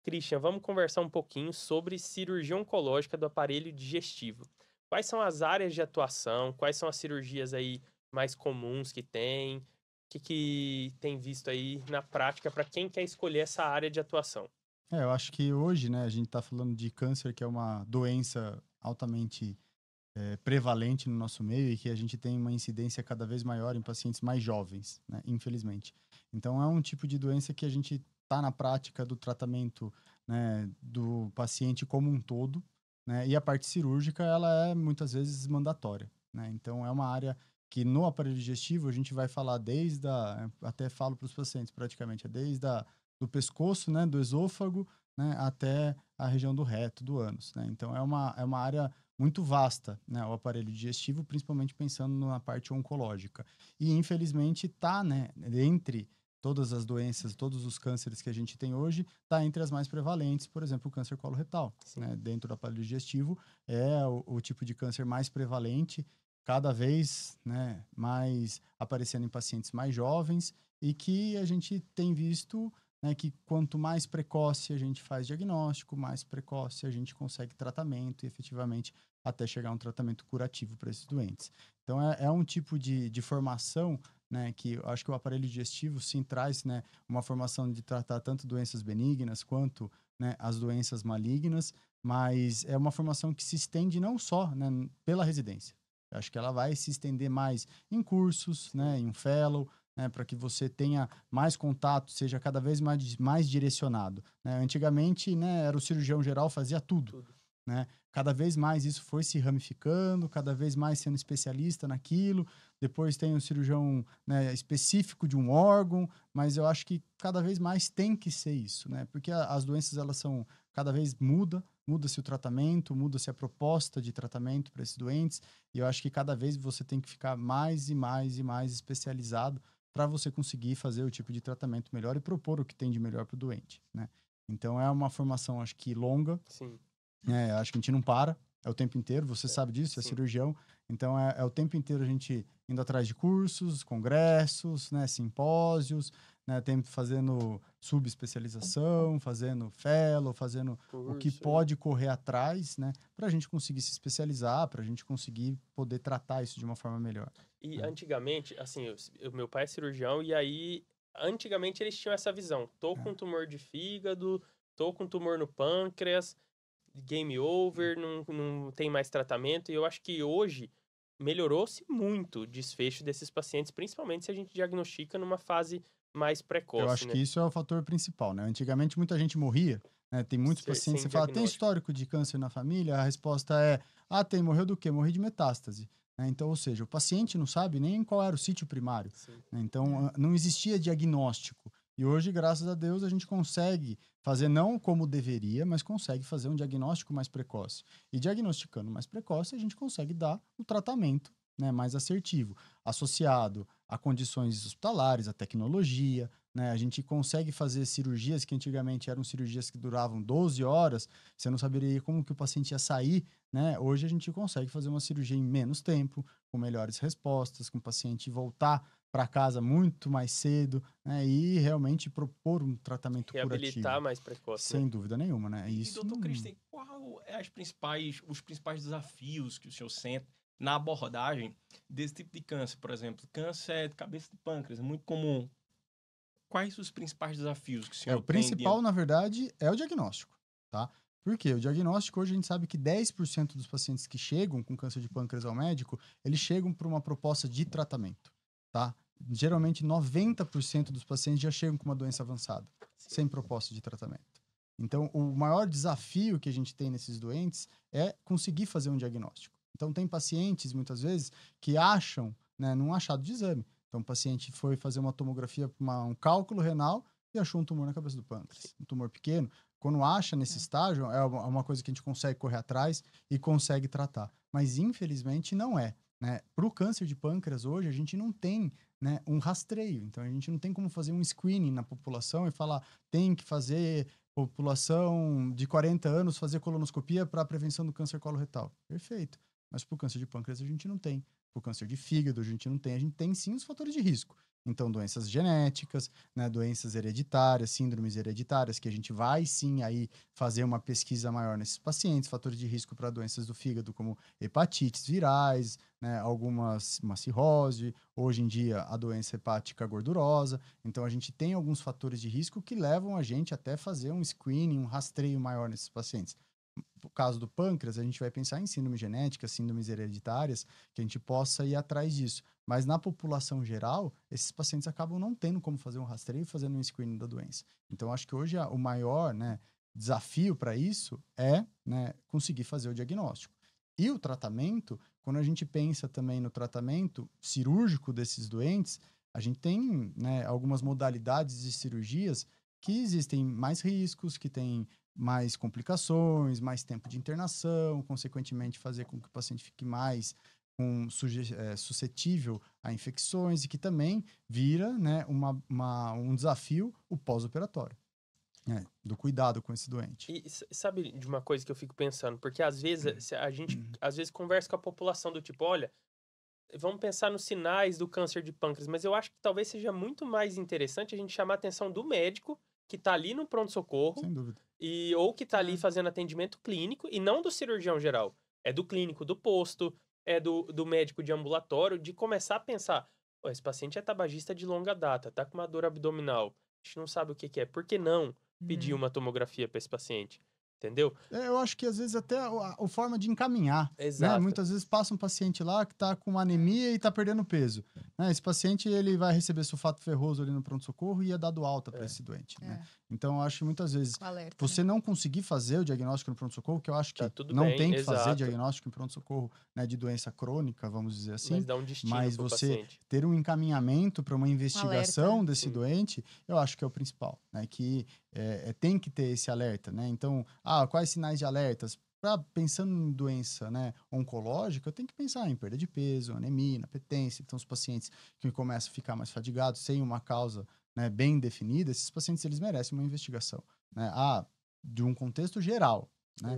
Christian, vamos conversar um pouquinho sobre cirurgia oncológica do aparelho digestivo. Quais são as áreas de atuação? Quais são as cirurgias aí mais comuns que tem? O que tem visto aí na prática para quem quer escolher essa área de atuação? Eu acho que hoje, né, a gente está falando de câncer, que é uma doença altamente prevalente no nosso meio e que a gente tem uma incidência cada vez maior em pacientes mais jovens, né, infelizmente. Então, é um tipo de doença que a gente está na prática do tratamento, né, do paciente como um todo, né, e a parte cirúrgica, ela é muitas vezes mandatória, né. Então, é uma área que no aparelho digestivo a gente vai falar até falo para os pacientes praticamente, do pescoço, né, do esôfago, né, até a região do reto, do ânus, né. Então é uma área muito vasta, né, o aparelho digestivo, principalmente pensando na parte oncológica. E infelizmente tá, né, entre todas as doenças, todos os cânceres que a gente tem hoje, tá entre as mais prevalentes, por exemplo, o câncer coloretal, Sim. né, dentro do aparelho digestivo é o tipo de câncer mais prevalente, cada vez, né, mais aparecendo em pacientes mais jovens e que a gente tem visto, né, que quanto mais precoce a gente faz diagnóstico, mais precoce a gente consegue tratamento e efetivamente até chegar a um tratamento curativo para esses doentes. Então, é um tipo de formação, né, que eu acho que o aparelho digestivo sim traz, né, uma formação de tratar tanto doenças benignas quanto, né, as doenças malignas, mas é uma formação que se estende não só, né, pela residência. Eu acho que ela vai se estender mais em cursos, Sim, né, em um fellow, né, para que você tenha mais contato, seja cada vez mais direcionado, né? Antigamente, né, era o cirurgião geral, fazia tudo, tudo. né? Cada vez mais isso foi se ramificando, cada vez mais sendo especialista naquilo. Depois tem o cirurgião, né, específico de um órgão, mas eu acho que cada vez mais tem que ser isso, né? Porque as doenças elas são cada vez muda-se o tratamento, muda-se a proposta de tratamento para esses doentes, e eu acho que cada vez você tem que ficar mais e mais e mais especializado para você conseguir fazer o tipo de tratamento melhor e propor o que tem de melhor para o doente, né? Então é uma formação, acho que longa, Sim, acho que a gente não para, é o tempo inteiro, você é, sabe disso, é sim. cirurgião, então é o tempo inteiro a gente indo atrás de cursos, congressos, né, simpósios, né, fazendo subespecialização, fazendo fellow, fazendo o que Curso, né? pode correr atrás, né, para a gente conseguir se especializar, para a gente conseguir poder tratar isso de uma forma melhor, E né? antigamente, assim, meu pai é cirurgião e aí, antigamente eles tinham essa visão: tô com tumor de fígado, tô com tumor no pâncreas, game over, não tem mais tratamento. E eu acho que hoje melhorou-se muito o desfecho desses pacientes, principalmente se a gente diagnostica numa fase mais Eu precoce, acho que né? isso é o fator principal, né? Antigamente muita gente morria, né? Tem muitos pacientes, Sem você fala, tem diagnóstico. histórico de câncer na família? A resposta é, ah, tem, morreu do quê? Morri de metástase. Né? Então, ou seja, o paciente não sabe nem qual era o sítio primário, Sim. né? Então, não existia diagnóstico. E hoje, graças a Deus, a gente consegue fazer não como deveria, mas consegue fazer um diagnóstico mais precoce. E diagnosticando mais precoce, a gente consegue dar o tratamento, né, mais assertivo, associado a condições hospitalares, a tecnologia, né? A gente consegue fazer cirurgias que antigamente eram cirurgias que duravam 12 horas, você não saberia como que o paciente ia sair, né? Hoje a gente consegue fazer uma cirurgia em menos tempo, com melhores respostas, com o paciente voltar para casa muito mais cedo, né? E realmente propor um tratamento Reabilitar curativo, mais precoce, né? sem dúvida nenhuma, né? E Isso doutor não. Christian, qual é os principais desafios que o senhor sente na abordagem desse tipo de câncer? Por exemplo, câncer de cabeça de pâncreas, é muito comum. Quais os principais desafios que o O senhor tem principal, diante? na verdade, é o diagnóstico, tá? Por quê? O diagnóstico, hoje a gente sabe que 10% dos pacientes que chegam com câncer de pâncreas ao médico, eles chegam por uma proposta de tratamento, tá? Geralmente, 90% dos pacientes já chegam com uma doença avançada, Sim. sem proposta de tratamento. Então, o maior desafio que a gente tem nesses doentes é conseguir fazer um diagnóstico. Então, tem pacientes, muitas vezes, que acham, né, num achado de exame. Então, o paciente foi fazer uma tomografia, um cálculo renal, e achou um tumor na cabeça do Sim. pâncreas. Um tumor pequeno. Quando acha nesse estágio, é uma coisa que a gente consegue correr atrás e consegue tratar. Mas, infelizmente, não é. Né? Para o câncer de pâncreas, hoje, a gente não tem, né, um rastreio. Então, a gente não tem como fazer um screening na população e falar, tem que fazer população de 40 anos fazer colonoscopia para a prevenção do câncer coloretal. Perfeito. Mas para o câncer de pâncreas, a gente não tem. Para o câncer de fígado, a gente não tem. A gente tem sim os fatores de risco. Então, doenças genéticas, né, doenças hereditárias, síndromes hereditárias, que a gente vai sim aí fazer uma pesquisa maior nesses pacientes, fatores de risco para doenças do fígado, como hepatites virais, né, uma cirrose, hoje em dia a doença hepática gordurosa. Então, a gente tem alguns fatores de risco que levam a gente até fazer um screening, um rastreio maior nesses pacientes. No caso do pâncreas, a gente vai pensar em síndrome genética, síndromes hereditárias, que a gente possa ir atrás disso. Mas na população geral, esses pacientes acabam não tendo como fazer um rastreio fazendo um screening da doença. Então, acho que hoje o maior, né, desafio para isso é, né, conseguir fazer o diagnóstico. E o tratamento, quando a gente pensa também no tratamento cirúrgico desses doentes, a gente tem, né, algumas modalidades de cirurgias que existem mais riscos, que têm mais complicações, mais tempo de internação, consequentemente fazer com que o paciente fique mais suscetível a infecções e que também vira, né, um desafio o pós-operatório, né, do cuidado com esse doente. E sabe de uma coisa que eu fico pensando? Porque às vezes a gente às vezes conversa com a população do tipo, olha, vamos pensar nos sinais do câncer de pâncreas, mas eu acho que talvez seja muito mais interessante a gente chamar a atenção do médico que tá ali no pronto-socorro Sem dúvida. ou que tá ali fazendo atendimento clínico e não do cirurgião geral. É do clínico do posto, é do médico de ambulatório, de começar a pensar, esse paciente é tabagista de longa data, tá com uma dor abdominal, a gente não sabe o que é, por que não pedir uma tomografia para esse paciente? Entendeu? Eu acho que às vezes até a forma de encaminhar, né? Exato. Muitas vezes passa um paciente lá que está com anemia e está perdendo peso, né? Esse paciente ele vai receber sulfato ferroso ali no pronto-socorro e é dado alta para esse doente, né? Então eu acho que muitas vezes você não conseguir fazer o diagnóstico no pronto-socorro, que eu acho que não bem, tem que exato. fazer diagnóstico em pronto-socorro, né, de doença crônica, vamos dizer assim, Mas dá um destino mas pro você paciente. ter um encaminhamento para uma investigação alerta. desse Sim. doente, eu acho que é o principal, né? Que tem que ter esse alerta, né? Então, quais sinais de alertas? Pensando em doença, né, oncológica, eu tenho que pensar em perda de peso, anemia, inapetência. Então, os pacientes que começam a ficar mais fadigados, sem uma causa, né, bem definida, esses pacientes eles merecem uma investigação, né? De um contexto geral, né?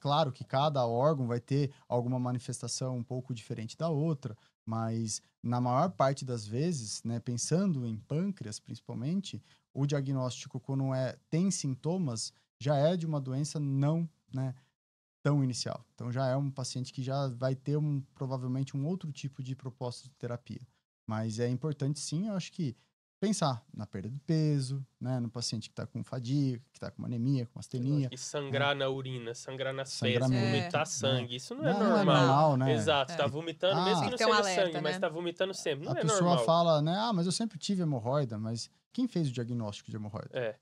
Claro que cada órgão vai ter alguma manifestação um pouco diferente da outra, mas na maior parte das vezes, né, pensando em pâncreas principalmente, o diagnóstico, quando tem sintomas, já é de uma doença não, né, tão inicial. Então, já é um paciente que já vai ter provavelmente um outro tipo de proposta de terapia. Mas é importante, sim, eu acho que pensar na perda de peso, né, no paciente que está com fadiga, que está com anemia, com astenia. E sangrar na urina, sangrar nas fezes, Sangramento, vomitar sangue. Isso não é Não normal. é normal, né? Exato, tá vomitando, mesmo que não Tem que ter um seja alerta, sangue, mas né? tá vomitando sempre. Não A é pessoa normal. fala, né, mas eu sempre tive hemorroida, mas quem fez o diagnóstico de hemorroida?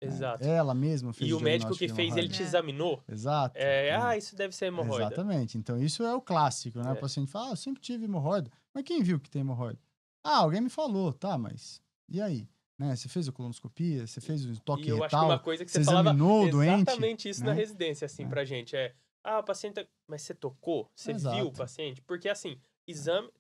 Exato. Ela mesma fez E o o médico diagnóstico que de fez, ele hemorroida. te examinou? Exato. Isso deve ser hemorroida. Exatamente. Então, isso é o clássico, né? O paciente fala, eu sempre tive hemorroida. Mas quem viu que tem hemorroida? Alguém me falou, tá, mas e aí? Né? Você fez a colonoscopia? Você fez o toque E eu retal? acho que uma coisa que você examinou falava o doente? exatamente isso né? na residência, assim, pra gente. O paciente... Mas você tocou? Você viu o paciente? Porque, assim,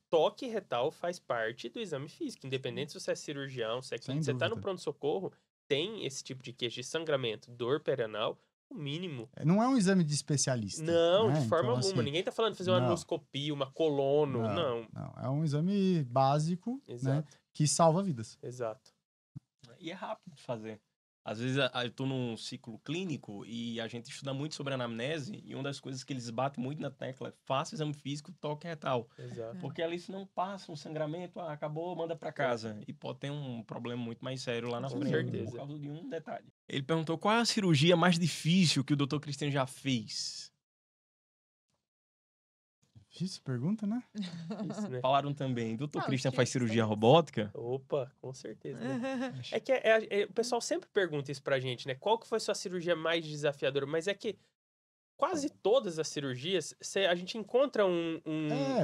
toque retal faz parte do exame físico. Independente se você é cirurgião, se é clínico, você tá no pronto-socorro, tem esse tipo de queixa de sangramento, dor perianal, o mínimo. Não é um exame de especialista. Não, né? de forma então, alguma. Assim, Ninguém tá falando de fazer uma anoscopia, uma colono, não. É um exame básico, né, que salva vidas. Exato. E é rápido de fazer. Às vezes eu tô num ciclo clínico e a gente estuda muito sobre anamnese e uma das coisas que eles batem muito na tecla é faça exame físico, toque retal. Exato. Porque ali se não passa um sangramento, acabou, manda pra casa. E pode ter um problema muito mais sério lá na Com frente certeza. por causa de um detalhe. Ele perguntou qual é a cirurgia mais difícil que o Dr. Cristian já fez. Difícil pergunta, né? Isso, né? Falaram também, Dr. Não, Cristian faz difícil, cirurgia talvez. robótica? Opa, com certeza, né? É que o pessoal sempre pergunta isso pra gente, né? Qual que foi sua cirurgia mais desafiadora? Mas é que quase todas as cirurgias, a gente encontra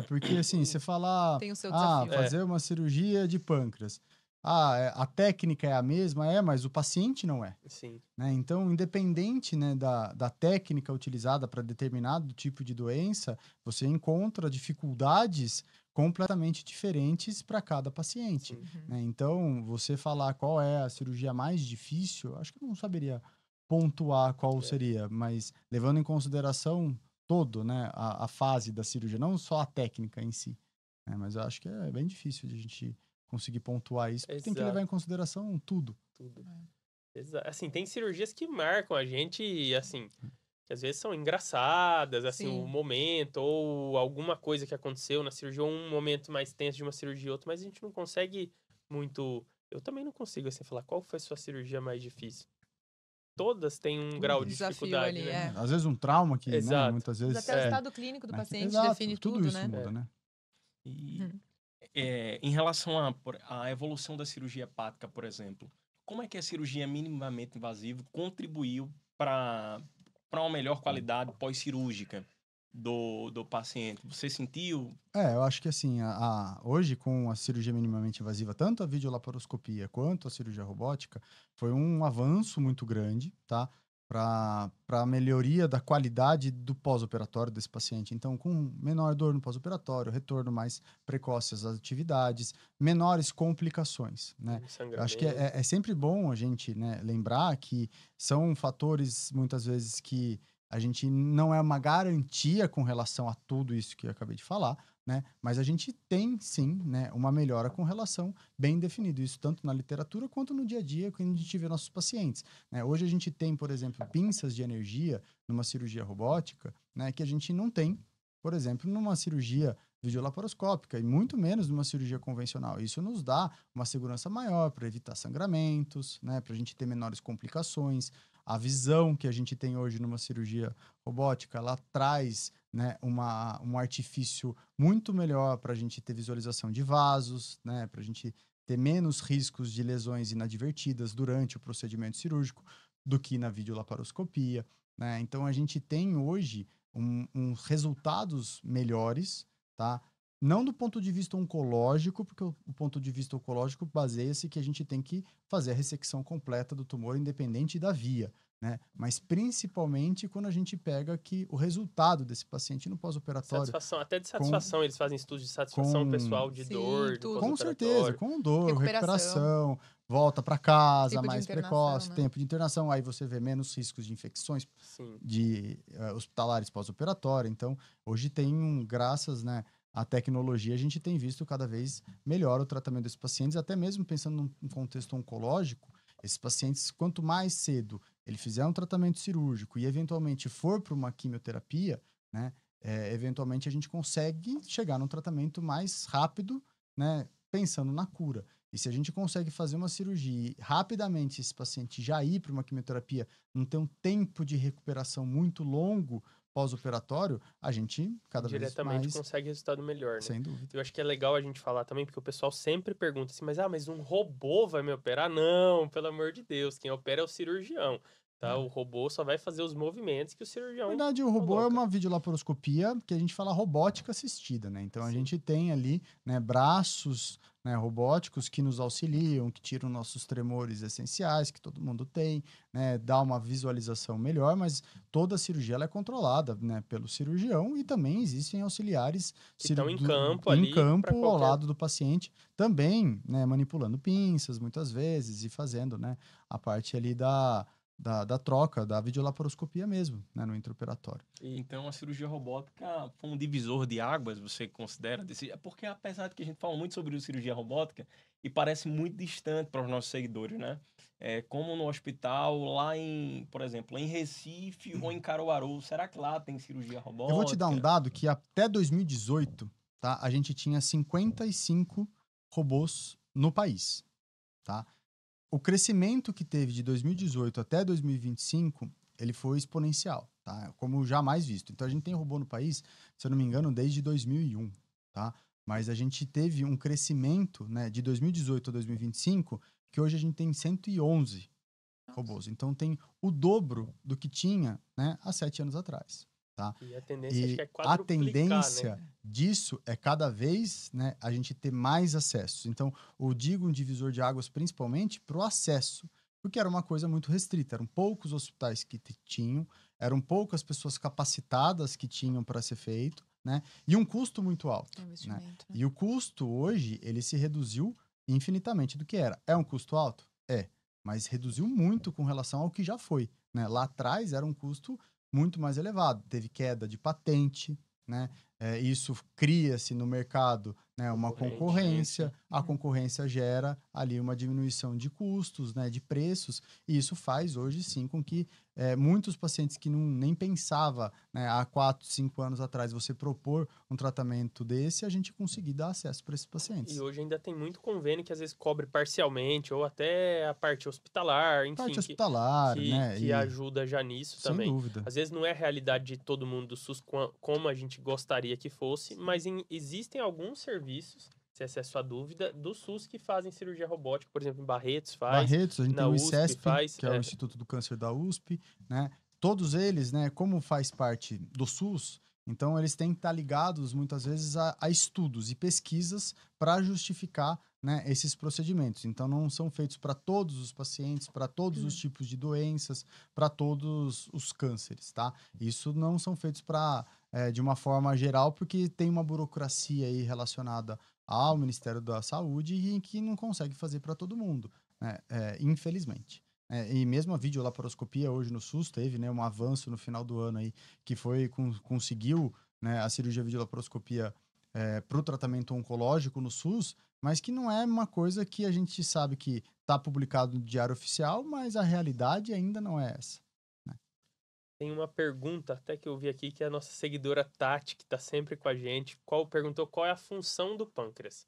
Porque assim, você falar, Tem o seu desafio. fazer uma cirurgia de pâncreas. A técnica é a mesma, mas o paciente não é. Sim. Né? Então, independente, né, da técnica utilizada para determinado tipo de doença, você encontra dificuldades completamente diferentes para cada paciente. Né? Então, você falar qual é a cirurgia mais difícil, acho que eu não saberia pontuar qual seria, mas levando em consideração todo, né, a fase da cirurgia, não só a técnica em si. Né? Mas eu acho que é bem difícil de a gente conseguir pontuar isso, porque tem que Exato. levar em consideração tudo. Tudo. Assim, tem cirurgias que marcam a gente, assim, que às vezes são engraçadas, assim, o Sim. momento, ou alguma coisa que aconteceu na cirurgia, ou um momento mais tenso de uma cirurgia e outra, mas a gente não consegue muito. Eu também não consigo, assim, falar qual foi a sua cirurgia mais difícil. Todas têm um grau de Desafio dificuldade, ali, né? Às vezes um trauma que, né, Exato. muitas Mas vezes... até o É. estado clínico do né, paciente exato, define tudo, isso né? muda, né? E Uhum. em relação à evolução da cirurgia hepática, por exemplo, como é que a cirurgia minimamente invasiva contribuiu para uma melhor qualidade pós-cirúrgica do paciente? Você sentiu? Eu acho que assim, hoje com a cirurgia minimamente invasiva, tanto a videolaparoscopia quanto a cirurgia robótica, foi um avanço muito grande, tá? Para a melhoria da qualidade do pós-operatório desse paciente. Então, com menor dor no pós-operatório, retorno mais precoce às atividades, menores complicações, né? Eu acho que é sempre bom a gente, né, lembrar que são fatores, muitas vezes, que a gente não é uma garantia com relação a tudo isso que eu acabei de falar, né? Mas a gente tem, sim, né, uma melhora com relação bem definido. Isso tanto na literatura quanto no dia a dia, quando a gente vê nossos pacientes, né? Hoje a gente tem, por exemplo, pinças de energia numa cirurgia robótica, né, que a gente não tem, por exemplo, numa cirurgia videolaparoscópica e muito menos numa cirurgia convencional. Isso nos dá uma segurança maior para evitar sangramentos, né, para a gente ter menores complicações. A visão que a gente tem hoje numa cirurgia robótica, ela traz, né, um artifício muito melhor para a gente ter visualização de vasos, né, para a gente ter menos riscos de lesões inadvertidas durante o procedimento cirúrgico do que na videolaparoscopia, né? Então, a gente tem hoje uns resultados melhores, tá? Não do ponto de vista oncológico, porque o ponto de vista oncológico baseia-se que a gente tem que fazer a ressecção completa do tumor, independente da via, né? Mas principalmente quando a gente pega que o resultado desse paciente no pós-operatório... Satisfação, até de satisfação, eles fazem estudos de satisfação com- pessoal, de Sim, dor, do tudo. Com certeza, pós-operatório. com dor, Recuperação. recuperação, volta para casa Tempo de mais internação, precoce, né? tempo de internação, aí você vê menos riscos de infecções Sim. hospitalares pós-operatório. Então, hoje tem, graças, né, à tecnologia, a gente tem visto cada vez melhor o tratamento desses pacientes, até mesmo pensando num contexto oncológico, esses pacientes, quanto mais cedo ele fizer um tratamento cirúrgico e eventualmente for para uma quimioterapia, né, eventualmente a gente consegue chegar num tratamento mais rápido, né, pensando na cura. E se a gente consegue fazer uma cirurgia e rapidamente esse paciente já ir para uma quimioterapia, não ter um tempo de recuperação muito longo pós-operatório, a gente cada vez Diretamente mais... consegue resultado melhor, né? Sem dúvida. Eu acho que é legal a gente falar também, porque o pessoal sempre pergunta assim, mas um robô vai me operar? Não, pelo amor de Deus, quem opera é o cirurgião, tá? O robô só vai fazer os movimentos que o cirurgião Na verdade, o robô é coloca. uma videolaparoscopia que a gente fala robótica assistida, né? Então, a Sim. gente tem ali, né, braços, né, robóticos que nos auxiliam, que tiram nossos tremores essenciais, que todo mundo tem, né? Dá uma visualização melhor, mas toda a cirurgia ela é controlada, né, pelo cirurgião e também existem auxiliares Que estão em do- campo em ali pra campo ao qualquer- lado do paciente, também, né, manipulando pinças muitas vezes e fazendo, né, a parte ali da troca, da videolaparoscopia mesmo, né, no intraoperatório. Então, a cirurgia robótica foi um divisor de águas, você considera? É porque, apesar de que a gente fala muito sobre cirurgia robótica, e parece muito distante para os nossos seguidores, né? Como no hospital, lá em, por exemplo, em Recife ou em Caruaru, será que lá tem cirurgia robótica? Eu vou te dar um dado que até 2018, tá, a gente tinha 55 robôs no país, tá? O crescimento que teve de 2018 até 2025, ele foi exponencial, tá? Como jamais visto. Então, a gente tem robô no país, se eu não me engano, desde 2001, tá? Mas a gente teve um crescimento, né, de 2018 a 2025, que hoje a gente tem 111 robôs. Então, tem o dobro do que tinha, né, há 7 anos atrás, tá? E a tendência acho que é A quadruplicar, tendência né? disso é cada vez, né, a gente ter mais acessos. Então, eu digo um divisor de águas principalmente para o acesso, porque era uma coisa muito restrita. Eram poucos hospitais que tinham, eram poucas pessoas capacitadas que tinham para ser feito, né? E um custo muito alto. Investimento, né? E o custo hoje, ele se reduziu infinitamente do que era. É um custo alto? É. Mas reduziu muito com relação ao que já foi, né? Lá atrás era um custo muito mais elevado. Teve queda de patente, né? isso cria-se no mercado, né, uma concorrência, a Uhum. concorrência gera ali uma diminuição de custos, né, de preços, e isso faz hoje sim com que muitos pacientes que nem pensava, né, há 4, 5 anos atrás você propor um tratamento desse, a gente conseguir dar acesso para esses pacientes. E hoje ainda tem muito convênio que às vezes cobre parcialmente, ou até a parte hospitalar, enfim, Parte hospitalar, né, que ajuda já nisso sem também. dúvida. Às vezes não é a realidade de todo mundo do SUS como a gente gostaria que fosse, mas existem alguns serviços, se essa é a sua dúvida, do SUS que fazem cirurgia robótica, por exemplo, em Barretos faz, Barretos, a gente tem na o USP ICESP, faz. que é o Instituto do Câncer da USP, né? Todos eles, né, como faz parte do SUS, então eles têm que estar ligados muitas vezes a estudos e pesquisas para justificar, né, esses procedimentos. Então não são feitos para todos os pacientes, para todos os tipos de doenças, para todos os cânceres, tá? Isso não são feitos de uma forma geral, porque tem uma burocracia aí relacionada ao Ministério da Saúde e que não consegue fazer para todo mundo, né? Infelizmente. E mesmo a videolaparoscopia hoje no SUS teve, né, um avanço no final do ano aí, que conseguiu, né, a cirurgia videolaparoscopia para o tratamento oncológico no SUS, mas que não é uma coisa que a gente sabe que está publicado no Diário Oficial, mas a realidade ainda não é essa. Tem uma pergunta até que eu vi aqui, que é a nossa seguidora Tati, que está sempre com a gente, perguntou qual é a função do pâncreas.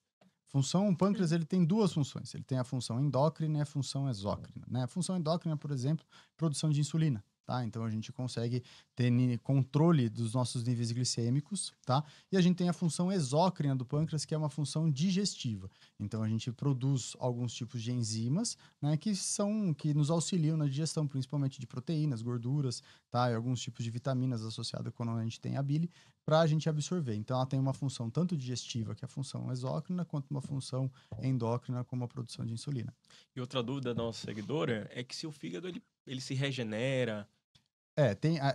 O pâncreas ele tem duas funções. Ele tem a função endócrina e a função exócrina, né? A função endócrina, por exemplo, produção de insulina, tá? Então a gente consegue ter controle dos nossos níveis glicêmicos, tá? E a gente tem a função exócrina do pâncreas, que é uma função digestiva. Então a gente produz alguns tipos de enzimas, né, que nos auxiliam na digestão, principalmente de proteínas, gorduras, tá? E alguns tipos de vitaminas associadas quando a gente tem a bile, para a gente absorver. Então, ela tem uma função tanto digestiva, que é a função exócrina, quanto uma função endócrina, como a produção de insulina. E outra dúvida da nossa seguidora é que se o fígado ele se regenera.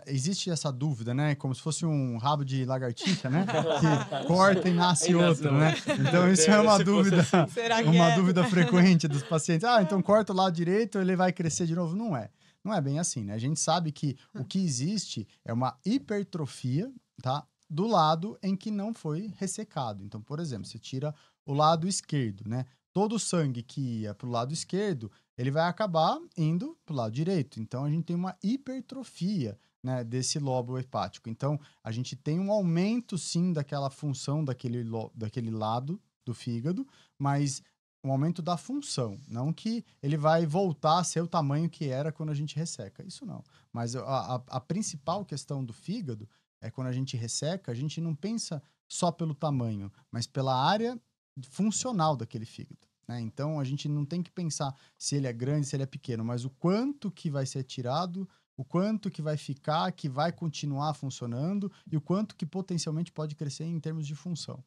Existe essa dúvida, né? Como se fosse um rabo de lagartixa, né? Que corta e nasce outro, né? Então, isso é uma dúvida, Será que uma é? dúvida frequente dos pacientes. Ah, então corta o lado direito, ele vai crescer de novo. Não é. Não é bem assim, né? A gente sabe que o que existe é uma hipertrofia, tá? Do lado em que não foi ressecado. Então, por exemplo, você tira o lado esquerdo, né? Todo o sangue que ia para o lado esquerdo, ele vai acabar indo para o lado direito. Então, a gente tem uma hipertrofia, né, desse lobo hepático. Então, a gente tem um aumento, sim, daquela função daquele lado do fígado, mas um aumento da função, não que ele vai voltar a ser o tamanho que era quando a gente resseca. Isso não. Mas a principal questão do fígado é quando a gente resseca, a gente não pensa só pelo tamanho, mas pela área funcional daquele fígado, né? Então, a gente não tem que pensar se ele é grande, se ele é pequeno, mas o quanto que vai ser tirado, o quanto que vai ficar, que vai continuar funcionando e o quanto que potencialmente pode crescer em termos de função.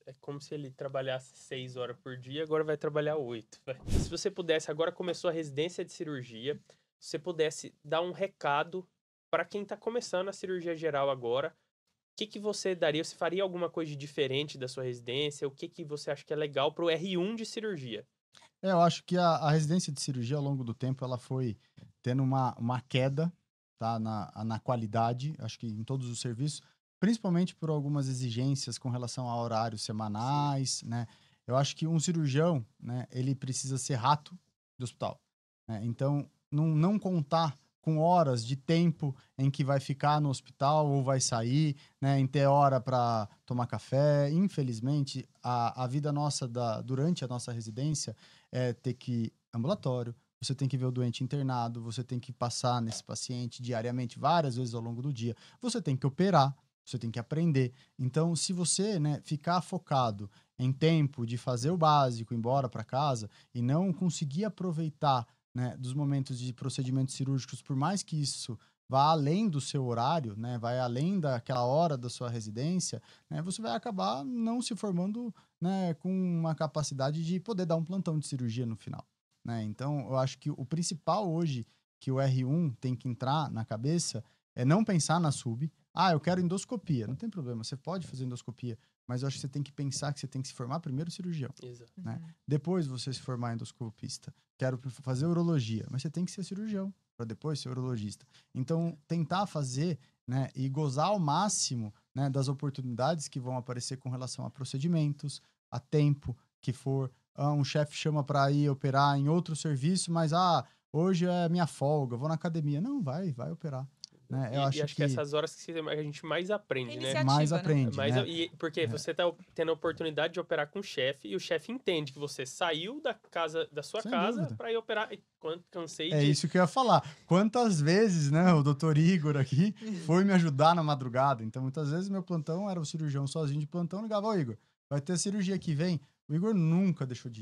É como se ele trabalhasse 6 horas por dia, agora vai trabalhar 8. Se você pudesse, agora começou a residência de cirurgia, se você pudesse dar um recado para quem está começando a cirurgia geral agora, o que você daria? Você faria alguma coisa de diferente da sua residência? O que você acha que é legal para o R1 de cirurgia? Eu acho que a residência de cirurgia, ao longo do tempo, ela foi tendo uma queda, tá, na qualidade, acho que em todos os serviços, principalmente por algumas exigências com relação a horários semanais, né? Eu acho que um cirurgião, né, ele precisa ser rato do hospital, né? Então, não contar com horas de tempo em que vai ficar no hospital ou vai sair, né, em ter hora para tomar café. Infelizmente, a vida nossa durante a nossa residência é ter que ir ambulatório, você tem que ver o doente internado, você tem que passar nesse paciente diariamente, várias vezes ao longo do dia, você tem que operar, você tem que aprender. Então, se você, né, ficar focado em tempo de fazer o básico, ir embora para casa, e não conseguir aproveitar, né, dos momentos de procedimentos cirúrgicos, por mais que isso vá além do seu horário, né, vai além daquela hora da sua residência, né, você vai acabar não se formando, né, com uma capacidade de poder dar um plantão de cirurgia no final, né? Então, eu acho que o principal hoje que o R1 tem que entrar na cabeça é não pensar na sub. Ah, eu quero endoscopia. Não tem problema, você pode fazer endoscopia, mas eu acho que você tem que pensar que você tem que se formar primeiro cirurgião, Exato. né? Depois você se formar endoscopista. Quero fazer urologia, mas você tem que ser cirurgião para depois ser urologista. Então, tentar fazer, né, e gozar ao máximo né, das oportunidades que vão aparecer com relação a procedimentos, a tempo que for. Um chefe chama para ir operar em outro serviço, mas hoje é minha folga, vou na academia. Não, vai operar. Né? Eu E acho que essas horas que a gente mais aprende, né? Iniciativa, mais né? aprende, Mas, né? porque você tá tendo a oportunidade de operar com o chefe e o chefe entende que você saiu da sua Sem casa dúvida. para ir operar. E quando cansei É de... isso que eu ia falar. Quantas vezes, né, o doutor Igor aqui foi me ajudar na madrugada. Então, muitas vezes, meu plantão era o cirurgião sozinho de plantão, ligava, ó, Igor, vai ter cirurgia que vem. O Igor nunca deixou de